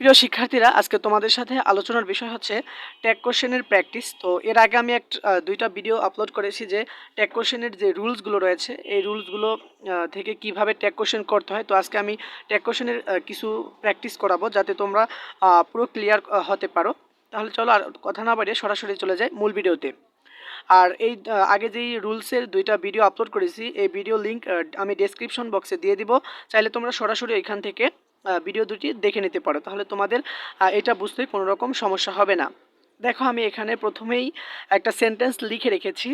প্রিয় শিক্ষার্থীরা, আজকে তোমাদের সাথে আলোচনার বিষয় হচ্ছে ট্যাগ কোশ্চেনের প্র্যাকটিস। তো এর আগে আমি দুইটা ভিডিও আপলোড করেছি যে ট্যাগ কোশ্চেনের যে রুলসগুলো রয়েছে এই রুলসগুলো থেকে কিভাবে ট্যাগ কোশ্চেন করতে হয়। তো আজকে আমি ট্যাগ কোশ্চেনের কিছু প্র্যাকটিস করাবো যাতে তোমরা পুরো ক্লিয়ার হতে পারো। তাহলে চলো আর কথা না বাড়িয়ে সরাসরি চলে যাই মূল ভিডিওতে। আর এই আগে যেই রুলসের দুইটা ভিডিও আপলোড করেছি এই ভিডিও লিঙ্ক আমি ডেসক্রিপশন বক্সে দিয়ে দিব। চাইলে তোমরা সরাসরি এখান থেকে ভিডিও দুটি দেখে নিতে পারো, তাহলে তোমাদের এটা বুঝতে কোনো রকম সমস্যা হবে না। দেখো, আমি এখানে প্রথমেই একটা সেন্টেন্স লিখে রেখেছি,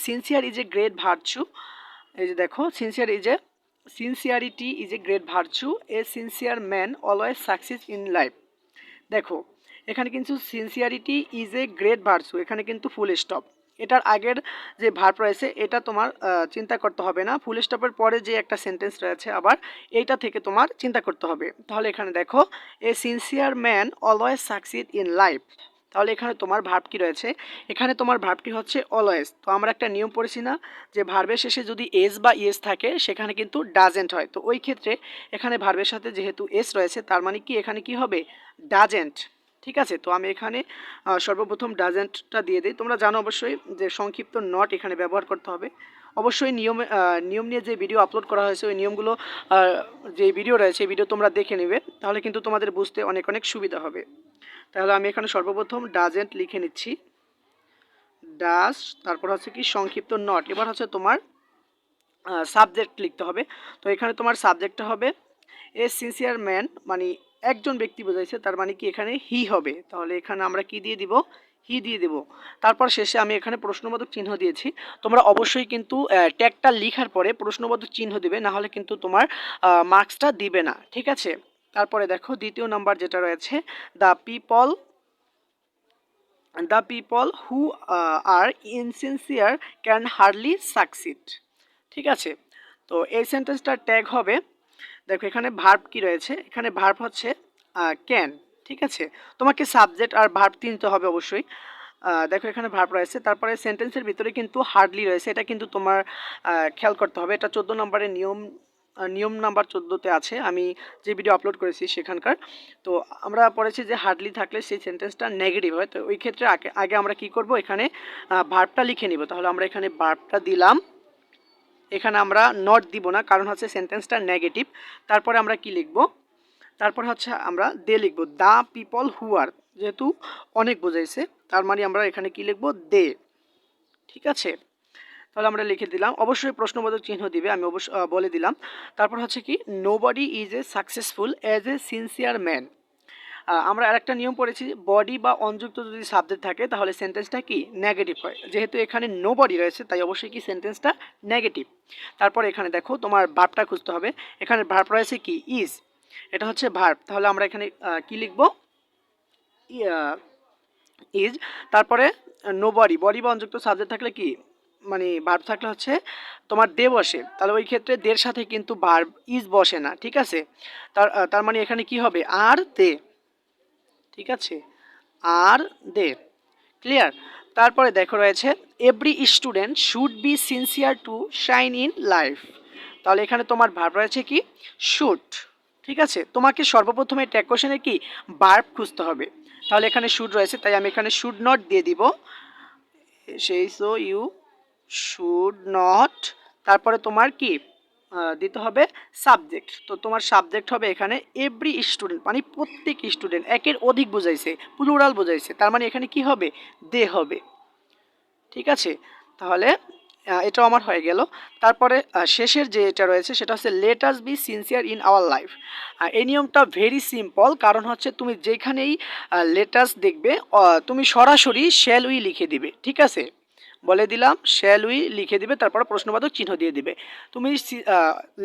sincere is a great virtue. এই যে দেখো, sincerity is a great virtue, a sincere man always success in life. দেখো, এখানে কিন্তু sincerity is a great virtue, এখানে কিন্তু ফুল স্টপ। এটার আগের যে ভার্ব রয়েছে এটা তোমার চিন্তা করতে হবে না। ফুল স্টপের পরে যে একটা সেন্টেন্স রয়েছে আবার এইটা থেকে তোমার চিন্তা করতে হবে। তাহলে এখানে দেখো, a sincere man always succeed in life. তাহলে এখানে তোমার ভার্ব কি রয়েছে? এখানে তোমার ভার্বটি হচ্ছে অলওয়েজ। তো আমরা একটা নিয়ম পড়েছি না যে ভার্বের শেষে যদি এস বা ইয়েস থাকে সেখানে কিন্তু ডাজেন্ট হয়। তো ওই ক্ষেত্রে এখানে ভার্বের সাথে যেহেতু এস রয়েছে তার মানে কি এখানে কি হবে? ডাজেন্ট। ঠিক আছে, তো আমি এখানে সর্বপ্রথম ডাজেন্টটা দিয়ে দিই। তোমরা জানো অবশ্যই যে সংক্ষিপ্ত নট এখানে ব্যবহার করতে হবে। অবশ্যই নিয়ম নিয়ে যে ভিডিও আপলোড করা হয়েছে ওই নিয়মগুলো, যে ভিডিও রয়েছে এই ভিডিও তোমরা দেখে নেবে, তাহলে কিন্তু তোমাদের বুঝতে অনেক অনেক সুবিধা হবে। তাহলে আমি এখানে সর্বপ্রথম ডাজেন্ট লিখে নিচ্ছি, ডাজ, তারপর হচ্ছে কি সংক্ষিপ্ত নট। এবার হচ্ছে তোমার সাবজেক্ট লিখতে হবে। তো এখানে তোমার সাবজেক্টটা হবে এ সিনসিয়ার ম্যান, মানে একজন ব্যক্তি বোঝাইছে, তার মানে কি এখানে হি হবে। তাহলে এখানে আমরা কি দিয়ে দিব? হি দিয়ে দেব। তারপর শেষে আমি এখানে প্রশ্নবোধক চিহ্ন দিয়েছি। তোমরা অবশ্যই কিন্তু ট্যাগটা লিখার পরে প্রশ্নবোধক চিহ্ন দিবে, না হলে কিন্তু তোমার মার্কসটা দিবে না। ঠিক আছে, তারপরে দেখো দ্বিতীয় নাম্বার যেটা রয়েছে, the people who are insincere can hardly succeed. ঠিক আছে, তো এই সেন্টেন্সটার ট্যাগ হবে, দেখো এখানে ভার্ব কি রয়েছে, এখানে ভার্ব হচ্ছে ক্যান। ঠিক আছে, তোমাকে সাবজেক্ট আর ভার্ব চিনতে হবে অবশ্যই। দেখো এখানে ভার্ব রয়েছে, তারপরে সেন্টেন্সের ভিতরে কিন্তু হার্ডলি রয়েছে, এটা কিন্তু তোমার খেয়াল করতে হবে। এটা 14 নম্বরের নিয়ম নাম্বার 14তে আছে, আমি যে ভিডিও আপলোড করেছি সেখানকার। তো আমরা পড়েছি যে হার্ডলি থাকলে সেই সেন্টেন্সটা নেগেটিভ হয়। তো ওই ক্ষেত্রে আগে আমরা কি করব, এখানে ভার্বটা লিখে নিব। তাহলে আমরা এখানে ভার্বটা দিলাম, এখানে আমরা নট দিব না কারণ হচ্ছে সেন্টেন্সটা নেগেটিভ। তারপরে আমরা কি লিখব? তারপর হচ্ছে আমরা দে লিখব, দ্য পিপল হু আর, যেহেতু অনেক বোঝাইছে তার মানে আমরা এখানে কি লিখব? দে। ঠিক আছে, তাহলে আমরা লিখে দিলাম। অবশ্যই প্রশ্নবোধক চিহ্ন দিবে, আমি বলে দিলাম। তারপর হচ্ছে কি, nobody is a successful as a sincere man. আমরা আরেকটা নিয়ম পড়েছি, বডি বা অনযুক্ত যদি সাবজেক্ট থাকে তাহলে সেন্টেন্সটা কি নেগেটিভ হয়। যেহেতু এখানে নো বডি রয়েছে তাই অবশ্যই কি সেন্টেন্সটা নেগেটিভ। তারপর এখানে দেখো তোমার ভার্বটা খুঁজতে হবে, এখানে ভার্ব রয়েছে কি? ইজ, এটা হচ্ছে ভার্ব। তাহলে আমরা এখানে কি লিখব? ইজ। তারপরে নো বডি বা অনযুক্ত সাবজেক্ট থাকলে কি, মানে ভার্ব থাকলে হচ্ছে তোমার দে বসে, তাহলে ওই ক্ষেত্রে দের সাথে কিন্তু ভার্ব ইজ বসে না। ঠিক আছে, তার মানে এখানে কি হবে? আর দে। ঠিক আছে, আর দে। ক্লিয়ার? তারপরে দেখো রয়েছে, every student should be sincere to shine in life. তাহলে এখানে তোমার ভার্ব রয়েছে কি? শুড। ঠিক আছে, তোমাকে সর্বপ্রথমে ট্যাগ কোশ্চেনে কি ভার্ব খুঁজতে হবে। তাহলে এখানে শুড রয়েছে তাই আমি এখানে শুড নট দিয়ে দিব, সেই সো ইউ শুড নট। তারপরে তোমার কি দিতে হবে? সাবজেক্ট। তো তোমার সাবজেক্ট হবে এখানে এভরি স্টুডেন্ট, মানে প্রত্যেক স্টুডেন্ট, একের অধিক বোঝাইছে, প্লুরাল বোঝাইছে, তার মানে এখানে কি হবে? দে হবে। ঠিক আছে, তাহলে এটাও আমার হয়ে গেল। তারপরে শেষের যে এটা রয়েছে সেটা হচ্ছে let us be sincere in our life. এই নিয়মটা ভেরি সিম্পল, কারণ হচ্ছে তুমি যেখানেই লেটাস দেখবে তুমি সরাসরি শ্যাল উই লিখে দিবে। ঠিক আছে, বলে দিলাম শ্যাল উই লিখে দিবে, তারপরে প্রশ্নবোধক চিহ্ন দিয়ে দিবে। তুমি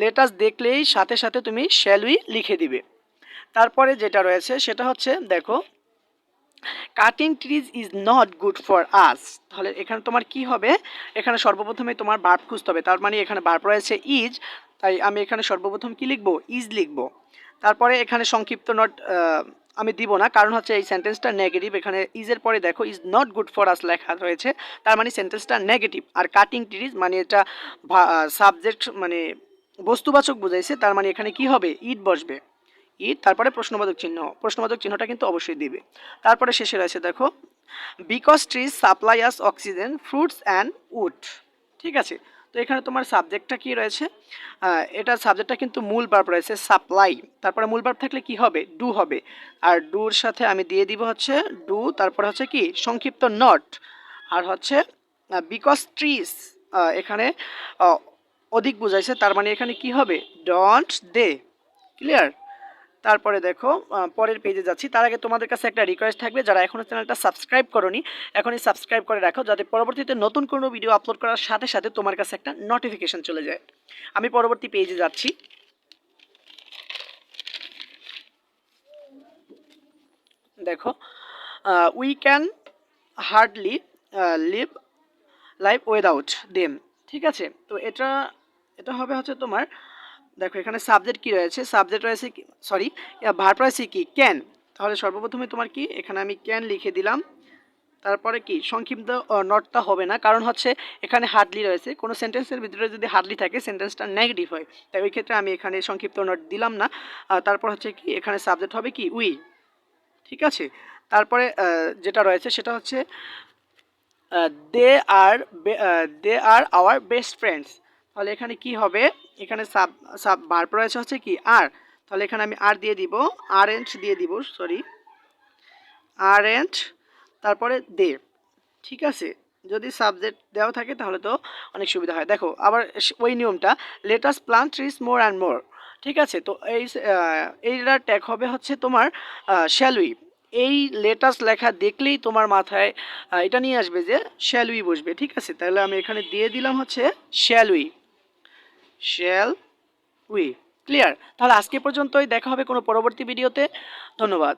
লেটাস দেখলেই সাথে সাথে তুমি শ্যাল উই লিখে দিবে। তারপরে যেটা রয়েছে সেটা হচ্ছে দেখো, cutting trees is not good for us. তাহলে এখানে তোমার কি হবে? এখানে সর্বপ্রথমে তোমার ভার্ব খুঁজতে হবে, তার মানে এখানে ভার্ব রয়েছে ইজ, তাই আমি এখানে সর্বপ্রথম কি লিখবো? ইজ লিখবো। তারপরে এখানে সংক্ষিপ্ত নট আমি দিব না কারণ হচ্ছে এই সেন্টেন্সটা নেগেটিভ। এখানে ইজের পরে দেখো is not good for us লেখা রয়েছে, তার মানে সেন্টেন্সটা নেগেটিভ। আর কাটিং ট্রিজ মানে এটা সাবজেক্ট, মানে বস্তুবাচক বোঝাইছে, তার মানে এখানে কি হবে? ইট বসবে। ইট, তারপরে প্রশ্নবোধক চিহ্নটা কিন্তু অবশ্যই দিবে। তারপরে শেষে রয়েছে দেখো because trees supply us oxygen fruits and wood. ঠিক আছে, তো এখানে তোমার সাবজেক্টটা কি রয়েছে, এটার সাবজেক্টটা কিন্তু মূল ভার্ব রয়েছে সাপ্লাই, তারপরে মূল ভার্ব থাকলে কি হবে, ডু হবে, আর ডুর সাথে আমি দিয়ে দিব হচ্ছে ডু, তারপরে হচ্ছে কি সংক্ষিপ্ত নট, আর হচ্ছে বিকজ ট্রিজ এখানে অধিক বুঝাইছে, তার মানে এখানে কি হবে ডন্ট দে। ক্লিয়ার? তারপরে দেখো পরের পেজে যাচ্ছি, তার আগে তোমাদের কাছে একটা রিকোয়েস্ট থাকবে, যারা এখনও চ্যানেলটা সাবস্ক্রাইব করোনি এখনই সাবস্ক্রাইব করে রাখো, যাতে পরবর্তীতে নতুন কোনো ভিডিও আপলোড করার সাথে সাথে তোমার কাছে একটা নোটিফিকেশন চলে যায়। আমি পরবর্তী পেজে যাচ্ছি। দেখো we can hardly live life without them. ঠিক আছে, তো এটা এটা হবে হচ্ছে তোমার, দেখো এখানে সাবজেক্ট কি রয়েছে, সাবজেক্ট রয়েছে কি, সরি ভার্ব রয়েছে কি ক্যান, তাহলে সর্বপ্রথমে তোমার কি এখানে আমি ক্যান লিখে দিলাম, তারপরে কি সংক্ষিপ্ত নটটা হবে না, কারণ হচ্ছে এখানে হার্ডলি রয়েছে, কোনো সেন্টেন্সের ভিতরে যদি হার্ডলি থাকে সেন্টেন্সটা নেগেটিভ হয়, তাই ওই ক্ষেত্রে আমি এখানে সংক্ষিপ্ত নট দিলাম না। তারপর হচ্ছে কি এখানে সাবজেক্ট হবে কি উই। ঠিক আছে, তারপরে যেটা রয়েছে সেটা হচ্ছে দে আর দে আর আওয়ার বেস্ট ফ্রেন্ডস, তাহলে এখানে কি হবে, এখানে সাব সাব ভার্ব রয়েছে হচ্ছে কি আর, তাহলে এখানে আমি আর দিয়ে দিব, আর এন্ড দিয়ে দিব, সরি আর এন্ড, তারপরে দে। ঠিক আছে, যদি সাবজেক্ট দেওয়া থাকে তাহলে তো অনেক সুবিধা হয়। দেখো আবার ওই নিয়মটা, let us plant trees more and more. ঠিক আছে, তো এইটার ট্যাগ হবে হচ্ছে তোমার শ্যাল উই। এই লেটাস লেখা দেখলেই তোমার মাথায় এটা নিয়ে আসবে যে শ্যাল উই বসবে। ঠিক আছে, তাহলে আমি এখানে দিয়ে দিলাম হচ্ছে shall we, shall we. Clear? তাহলে আজকে পর্যন্তই, দেখা হবে কোনো পরবর্তী ভিডিওতে। ধন্যবাদ।